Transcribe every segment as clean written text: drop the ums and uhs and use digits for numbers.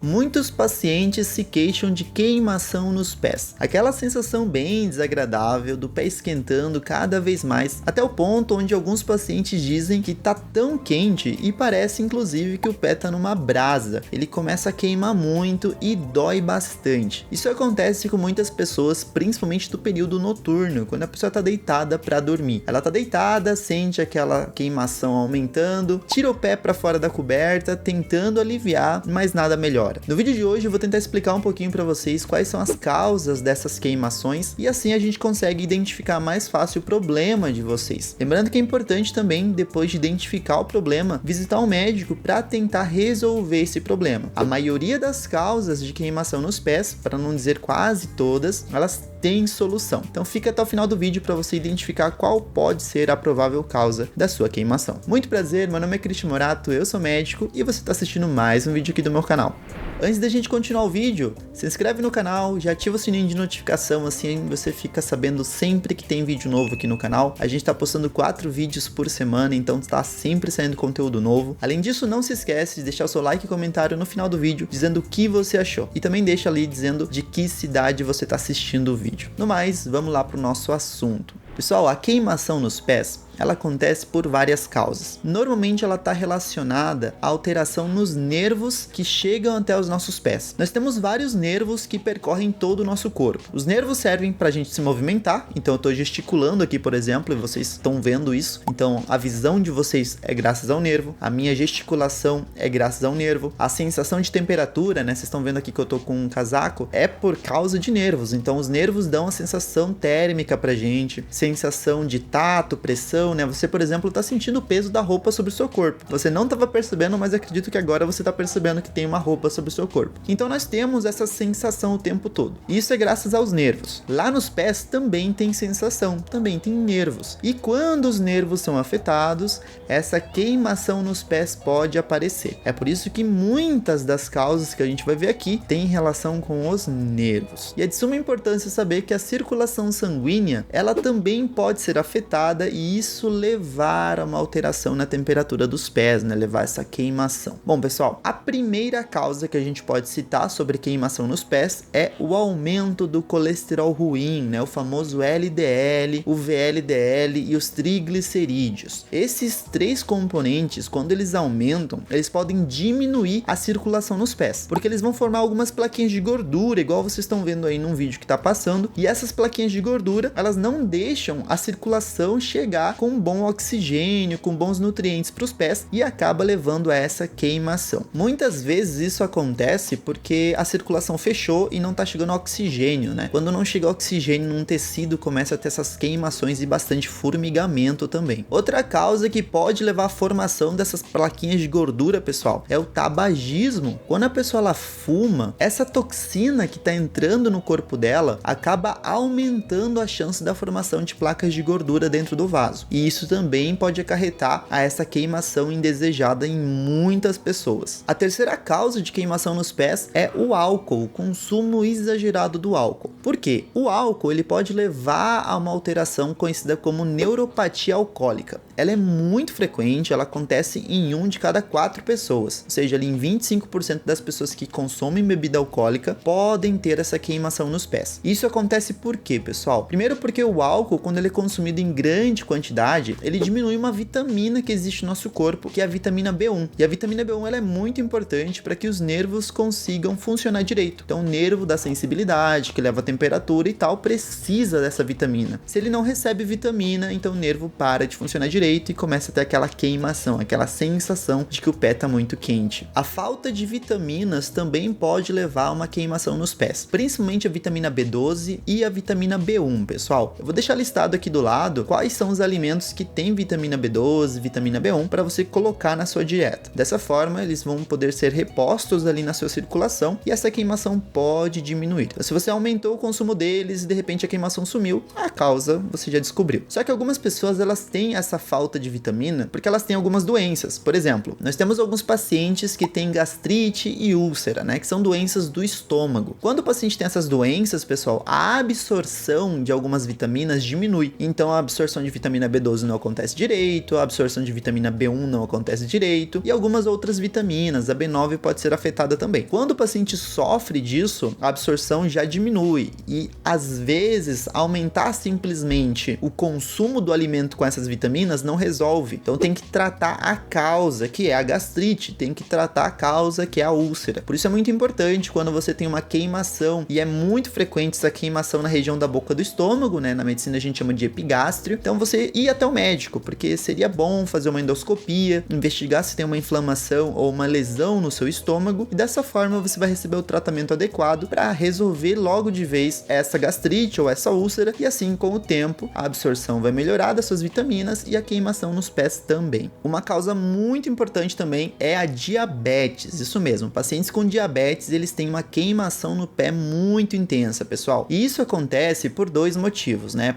Muitos pacientes se queixam de queimação nos pés, aquela sensação bem desagradável do pé esquentando cada vez mais, até o ponto onde alguns pacientes dizem que tá tão quente e parece inclusive que o pé tá numa brasa. Ele começa a queimar muito e dói bastante. Isso acontece com muitas pessoas, principalmente do período noturno, quando a pessoa tá deitada para dormir. Ela tá deitada, sente aquela queimação aumentando, tira o pé para fora da coberta, tentando aliviar, mas nada melhora. No vídeo de hoje eu vou tentar explicar um pouquinho para vocês quais são as causas dessas queimações e assim a gente consegue identificar mais fácil o problema de vocês. Lembrando que é importante também, depois de identificar o problema, visitar um médico para tentar resolver esse problema. A maioria das causas de queimação nos pés, para não dizer quase todas, elas têm solução. Então fica até o final do vídeo para você identificar qual pode ser a provável causa da sua queimação. Muito prazer, meu nome é Cristian Morato, eu sou médico e você está assistindo mais um vídeo aqui do meu canal. Antes da gente continuar o vídeo, se inscreve no canal, já ativa o sininho de notificação, assim você fica sabendo sempre que tem vídeo novo aqui no canal. A gente tá postando 4 vídeos por semana, então tá sempre saindo conteúdo novo. Além disso, não se esquece de deixar o seu like e comentário no final do vídeo, dizendo o que você achou. E também deixa ali dizendo de que cidade você tá assistindo o vídeo. No mais, vamos lá pro nosso assunto. Pessoal, a queimação nos pés, ela acontece por várias causas. Normalmente ela está relacionada à alteração nos nervos que chegam até os nossos pés. Nós temos vários nervos que percorrem todo o nosso corpo. Os nervos servem para a gente se movimentar, então eu estou gesticulando aqui, por exemplo, e vocês estão vendo isso. Então a visão de vocês é graças ao nervo, a minha gesticulação é graças ao nervo, a sensação de temperatura, né? Vocês estão vendo aqui que eu estou com um casaco, é por causa de nervos. Então os nervos dão a sensação térmica pra gente, sensação de tato, pressão, né? Você, por exemplo, tá sentindo o peso da roupa sobre o seu corpo. Você não estava percebendo, mas acredito que agora você tá percebendo que tem uma roupa sobre o seu corpo. Então nós temos essa sensação o tempo todo. Isso é graças aos nervos. Lá nos pés também tem sensação, também tem nervos. E quando os nervos são afetados, essa queimação nos pés pode aparecer. É por isso que muitas das causas que a gente vai ver aqui têm relação com os nervos. E é de suma importância saber que a circulação sanguínea, ela também pode ser afetada e isso levar a uma alteração na temperatura dos pés, né? Levar essa queimação. Bom, pessoal, a primeira causa que a gente pode citar sobre queimação nos pés é o aumento do colesterol ruim, né? O famoso LDL, o VLDL e os triglicerídeos. Esses 3 componentes, quando eles aumentam, eles podem diminuir a circulação nos pés, porque eles vão formar algumas plaquinhas de gordura, igual vocês estão vendo aí num vídeo que tá passando, e essas plaquinhas de gordura, elas não deixam a circulação chegar com um bom oxigênio, com bons nutrientes para os pés e acaba levando a essa queimação. Muitas vezes isso acontece porque a circulação fechou e não está chegando oxigênio, né? Quando não chega oxigênio num tecido, começa a ter essas queimações e bastante formigamento também. Outra causa que pode levar à formação dessas plaquinhas de gordura, pessoal, é o tabagismo. Quando a pessoa ela fuma, essa toxina que está entrando no corpo dela acaba aumentando a chance da formação de placas de gordura dentro do vaso. E isso também pode acarretar a essa queimação indesejada em muitas pessoas. A terceira causa de queimação nos pés é o álcool, o consumo exagerado do álcool. Por quê? O álcool ele pode levar a uma alteração conhecida como neuropatia alcoólica. Ela é muito frequente, ela acontece em 1 de cada 4 pessoas, ou seja, ali em 25% das pessoas que consomem bebida alcoólica podem ter essa queimação nos pés. Isso acontece por quê, pessoal? Primeiro porque o álcool, quando ele é consumido em grande quantidade, ele diminui uma vitamina que existe no nosso corpo, que é a vitamina B1. E a vitamina B1 ela é muito importante para que os nervos consigam funcionar direito. Então o nervo da sensibilidade, que leva a temperatura e tal, precisa dessa vitamina. Se ele não recebe vitamina, então o nervo para de funcionar direito e começa a ter aquela queimação, aquela sensação de que o pé está muito quente. A falta de vitaminas também pode levar a uma queimação nos pés, principalmente a vitamina B12 e a vitamina B1, pessoal. Eu vou deixar listado aqui do lado quais são os alimentos que têm vitamina B12, vitamina B1 para você colocar na sua dieta. Dessa forma, eles vão poder ser repostos ali na sua circulação e essa queimação pode diminuir. Então, se você aumentou o consumo deles e de repente a queimação sumiu, a causa você já descobriu. Só que algumas pessoas elas têm essa falta de vitamina porque elas têm algumas doenças. Por exemplo, nós temos alguns pacientes que têm gastrite e úlcera, né, que são doenças do estômago. Quando o paciente tem essas doenças, pessoal, a absorção de algumas vitaminas diminui. Então a absorção de vitamina B12 não acontece direito, a absorção de vitamina B1 não acontece direito e algumas outras vitaminas, a B9 pode ser afetada também. Quando o paciente sofre disso, a absorção já diminui e às vezes aumentar simplesmente o consumo do alimento com essas vitaminas não resolve. Então tem que tratar a causa, que é a gastrite, tem que tratar a causa, que é a úlcera. Por isso é muito importante quando você tem uma queimação, e é muito frequente essa queimação na região da boca do estômago, né? Na medicina a gente chama de epigástrio. Então você ir até o médico, porque seria bom fazer uma endoscopia, investigar se tem uma inflamação ou uma lesão no seu estômago, e dessa forma você vai receber o tratamento adequado para resolver logo de vez essa gastrite ou essa úlcera, e assim com o tempo a absorção vai melhorar das suas vitaminas e a queimação nos pés também. Uma causa muito importante também é a diabetes, isso mesmo, pacientes com diabetes eles têm uma queimação no pé muito intensa, pessoal, e isso acontece por dois motivos, né?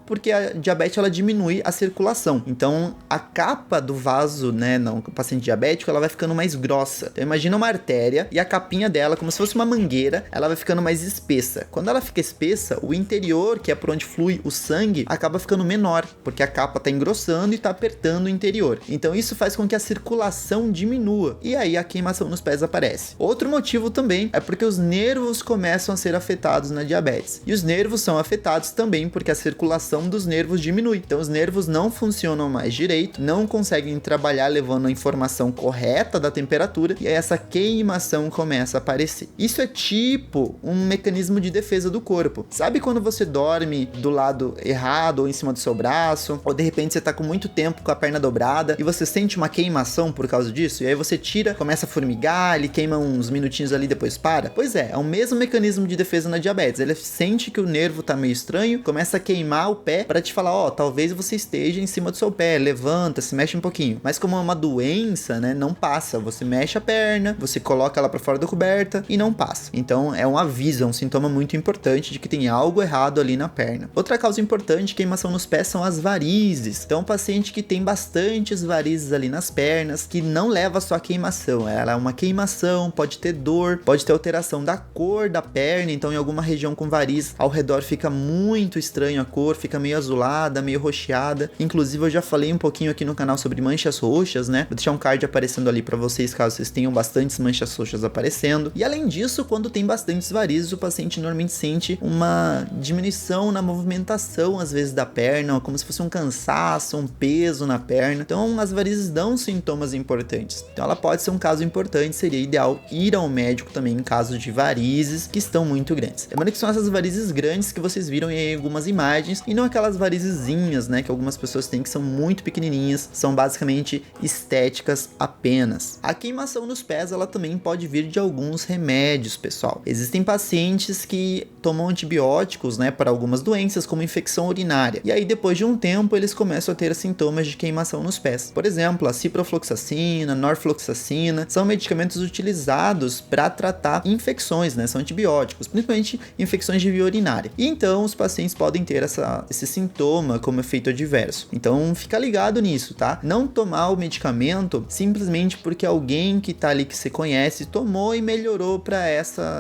Porque a diabetes ela diminui a circulação. Então, a capa do vaso, né, no paciente diabético, ela vai ficando mais grossa. Então, imagina uma artéria e a capinha dela, como se fosse uma mangueira, ela vai ficando mais espessa. Quando ela fica espessa, o interior, que é por onde flui o sangue, acaba ficando menor, porque a capa está engrossando e está apertando o interior. Então, isso faz com que a circulação diminua e aí a queimação nos pés aparece. Outro motivo também é porque os nervos começam a ser afetados na diabetes. E os nervos são afetados também porque a circulação dos nervos diminui. Então os nervos não funcionam mais direito, não conseguem trabalhar levando a informação correta da temperatura e aí essa queimação começa a aparecer. Isso é tipo um mecanismo de defesa do corpo. Sabe quando você dorme do lado errado ou em cima do seu braço, ou de repente você tá com muito tempo com a perna dobrada e você sente uma queimação por causa disso, e aí você tira, começa a formigar, ele queima uns minutinhos ali, depois para? Pois é o mesmo mecanismo de defesa na diabetes. Ele sente que o nervo tá meio estranho, começa a queimar o pé para te falar, ó, talvez você esteja em cima do seu pé, levanta, se mexe um pouquinho. Mas como é uma doença, né, não passa. Você mexe a perna, você coloca ela para fora da coberta e não passa. Então é um aviso, é um sintoma muito importante de que tem algo errado ali na perna. Outra causa importante de queimação nos pés são as varizes. Então um paciente que tem bastantes varizes ali nas pernas, que não leva só a queimação, ela é uma queimação, pode ter dor, pode ter alteração da cor da perna, então em alguma região com variz ao redor fica muito estranho a cor, fica meio azulada, meio roxeada. Inclusive eu já falei um pouquinho aqui no canal sobre manchas roxas, né? Vou deixar um card aparecendo ali pra vocês, caso vocês tenham bastantes manchas roxas aparecendo. E além disso, quando tem bastantes varizes, o paciente normalmente sente uma diminuição na movimentação, às vezes, da perna, como se fosse um cansaço, um peso na perna. Então as varizes dão sintomas importantes. Então ela pode ser um caso importante, seria ideal ir ao médico também em caso de varizes que estão muito grandes. Lembrando que são essas varizes grandes que vocês viram em algumas imagens, e não aquelas varizezinhas, né, que algumas pessoas têm que são muito pequenininhas, são basicamente estéticas apenas. A queimação nos pés, ela também pode vir de alguns remédios, pessoal. Existem pacientes que tomam antibióticos, né, para algumas doenças, como infecção urinária, e aí depois de um tempo eles começam a ter sintomas de queimação nos pés. Por exemplo, a ciprofloxacina, norfloxacina, são medicamentos utilizados para tratar infecções, né, são antibióticos, principalmente infecções de via urinária. E então os pacientes podem ter esse sintoma como efeito adverso. Então fica ligado nisso, tá? Não tomar o medicamento simplesmente porque alguém que tá ali que você conhece tomou e melhorou para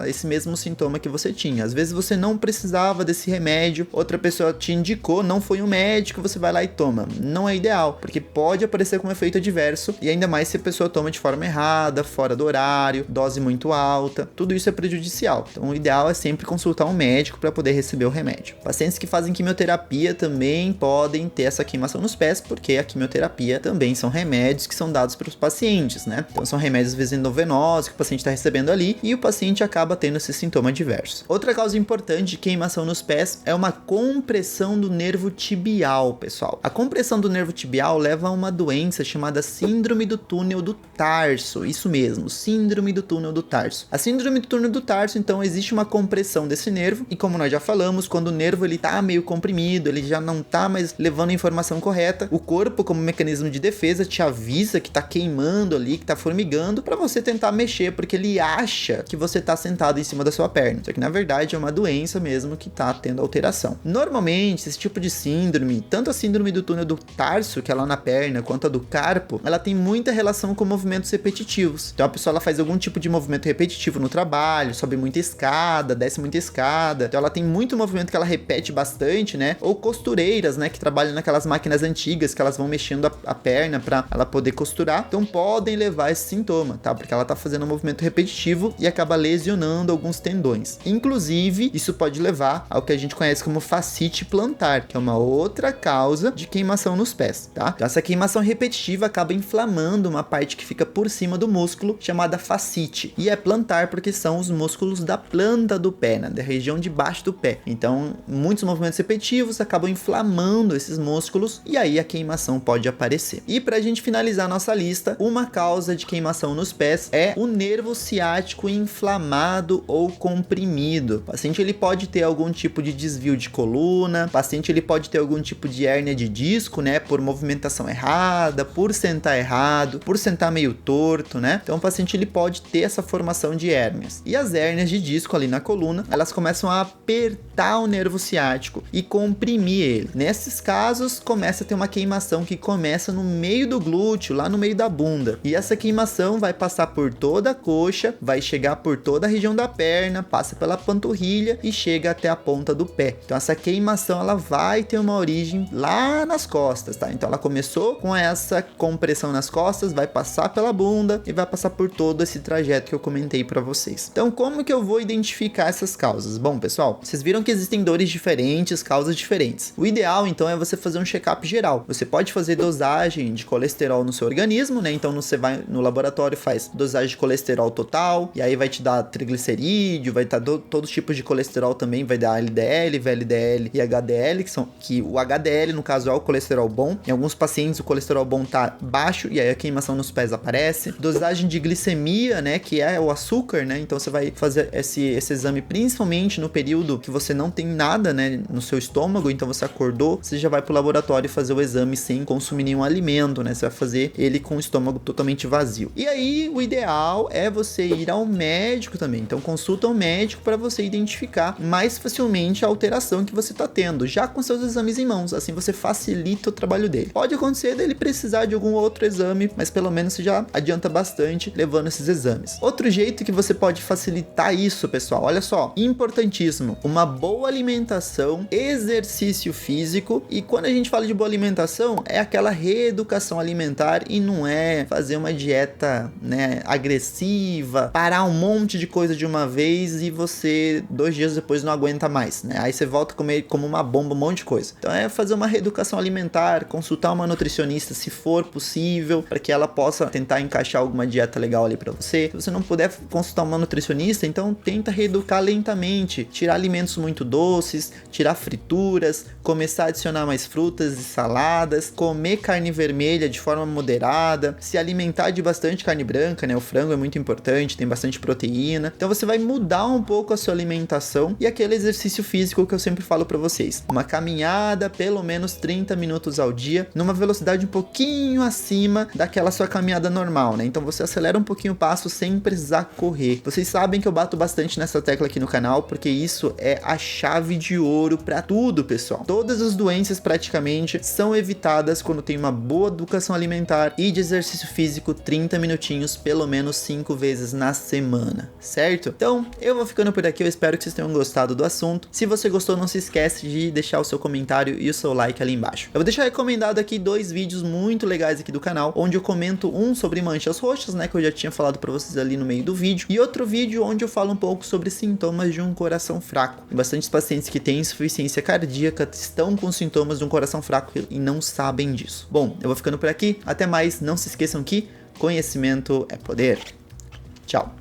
esse mesmo sintoma que você tinha. Às vezes você não precisava desse remédio, outra pessoa te indicou, não foi um médico, você vai lá e toma. Não é ideal, porque pode aparecer como efeito adverso, e ainda mais se a pessoa toma de forma errada, fora do horário, dose muito alta, tudo isso é prejudicial. Então o ideal é sempre consultar um médico para poder receber o remédio. Pacientes que fazem quimioterapia também podem ter essa queimação nos pés, porque a quimioterapia também são remédios que são dados para os pacientes, né? Então são remédios às vezes endovenosos que o paciente está recebendo ali e o paciente acaba tendo esse sintoma adverso. Outra causa importante de queimação nos pés é uma compressão do nervo tibial, pessoal. A compressão do nervo tibial leva a uma doença chamada síndrome do túnel do tarso. Isso mesmo, síndrome do túnel do tarso. A síndrome do túnel do tarso, então, existe uma compressão desse nervo e, como nós já falamos, quando o nervo ele tá meio comprimido, ele já não tá mais levando a informação correta, o corpo, como mecanismo de defesa, te avisa que tá queimando ali, que tá formigando, para você tentar mexer, porque ele acha que você tá sentado em cima da sua perna. Só que na verdade é uma doença mesmo que tá tendo alteração. Normalmente, esse tipo de síndrome, tanto a síndrome do túnel do tarso, que é lá na perna, quanto a do carpo, ela tem muita relação com movimentos repetitivos. Então a pessoa ela faz algum tipo de movimento repetitivo no trabalho, sobe muita escada, desce muita escada. Então ela tem muito movimento que ela repete bastante, né? Ou costureiras, né, que trabalham naquelas máquinas antigas que elas vão mexendo a perna para ela poder costurar. Então podem levar esse sintoma, tá? Porque ela tá fazendo um movimento repetitivo e acaba lesionando alguns tendões. Inclusive, isso pode levar ao que a gente conhece como fascite plantar, que é uma outra causa de queimação nos pés, tá? Então essa queimação repetitiva acaba inflamando uma parte que fica por cima do músculo, chamada fascite. E é plantar porque são os músculos da planta do pé, né? Da região de baixo do pé. Então, muitos movimentos repetitivos acabam inflamando esses músculos e aí a queimação pode aparecer. E pra gente finalizar a nossa lista, uma causa de queimação nos pés é o nervo ciático inflamado ou comprimido. O paciente ele pode ter algum tipo de desvio de coluna, o paciente ele pode ter algum tipo de hérnia de disco, né, por movimentação errada, por sentar errado, por sentar meio torto, né? Então o paciente ele pode ter essa formação de hérnias. E as hérnias de disco ali na coluna, elas começam a apertar o nervo ciático e comprimir ele. Nesses casos, começa a ter uma queimação que começa no meio do glúteo, lá no meio da bunda. E essa queimação vai passar por toda a coxa, vai chegar por toda a região da perna, passa pela panturrilha e chega até a ponta do pé. Então essa queimação ela vai ter uma origem lá nas costas, tá? Então ela começou com essa compressão nas costas, vai passar pela bunda e vai passar por todo esse trajeto que eu comentei para vocês. Então como que eu vou identificar essas causas? Bom, pessoal, vocês viram que existem dores diferentes, causas diferentes. O ideal então é você fazer um check-up geral. Você pode fazer dosagem de colesterol no seu organismo, né? Então você vai no laboratório, faz dosagem de colesterol total, e aí vai te dar triglicerídeo, vai dar todos os tipos de colesterol também, vai dar LDL, VLDL e HDL, que o HDL no caso é o colesterol bom. Em alguns pacientes o colesterol bom tá baixo e aí a queimação nos pés aparece. Dosagem de glicemia, né, que é o açúcar, né? Então você vai fazer esse exame principalmente no período que você não tem nada, né, no seu estômago, então você acordou, você já vai pro laboratório fazer o exame sem consumir nenhum alimento, né? Você vai fazer ele com o estômago totalmente vazio. E aí o ideal é você ir ao médico também. Então consulta um médico para você identificar mais facilmente a alteração que você tá tendo, já com seus exames em mãos. Assim você facilita o trabalho dele. Pode acontecer dele precisar de algum outro exame, mas pelo menos você já adianta bastante levando esses exames. Outro jeito que você pode facilitar isso, pessoal, olha só, importantíssimo, uma boa alimentação, exercício físico. E quando a gente fala de boa alimentação, é aquela reeducação alimentar e não é fazer uma dieta, né, agressiva, parar um monte de coisa de uma vez e você 2 dias depois não aguenta mais, né? Aí você volta a comer como uma bomba um monte de coisa. Então é fazer uma reeducação alimentar, consultar uma nutricionista se for possível, para que ela possa tentar encaixar alguma dieta legal ali para você. Se você não puder consultar uma nutricionista, então tenta reeducar lentamente, tirar alimentos muito doces, tirar frituras, começar a adicionar mais frutas e saladas, comer carne vermelha de forma moderada, se alimentar de bastante carne branca, né? O frango é muito importante, tem bastante proteína. Então você vai mudar um pouco a sua alimentação e aquele exercício físico que eu sempre falo para vocês. Uma caminhada pelo menos 30 minutos ao dia, numa velocidade um pouquinho acima daquela sua caminhada normal, né? Então você acelera um pouquinho o passo sem precisar correr. Vocês sabem que eu bato bastante nessa tecla aqui no canal, porque isso é a chave de ouro para tudo, pessoal. Todas as doenças praticamente são evitadas quando tem uma boa educação alimentar e de exercício físico 30 minutinhos, pelo menos 5 vezes na semana, certo? Então, eu vou ficando por aqui, eu espero que vocês tenham gostado do assunto. Se você gostou, não se esquece de deixar o seu comentário e o seu like ali embaixo. Eu vou deixar recomendado aqui 2 vídeos muito legais aqui do canal, onde eu comento um sobre manchas roxas, né, que eu já tinha falado pra vocês ali no meio do vídeo, e outro vídeo onde eu falo um pouco sobre sintomas de um coração fraco. Tem bastantes pacientes que têm insuficiência cardíaca, estão com sintomas de um coração fraco e não sabem disso. Bom, eu vou ficando por aqui, até mais, não se esqueçam que conhecimento é poder. Tchau!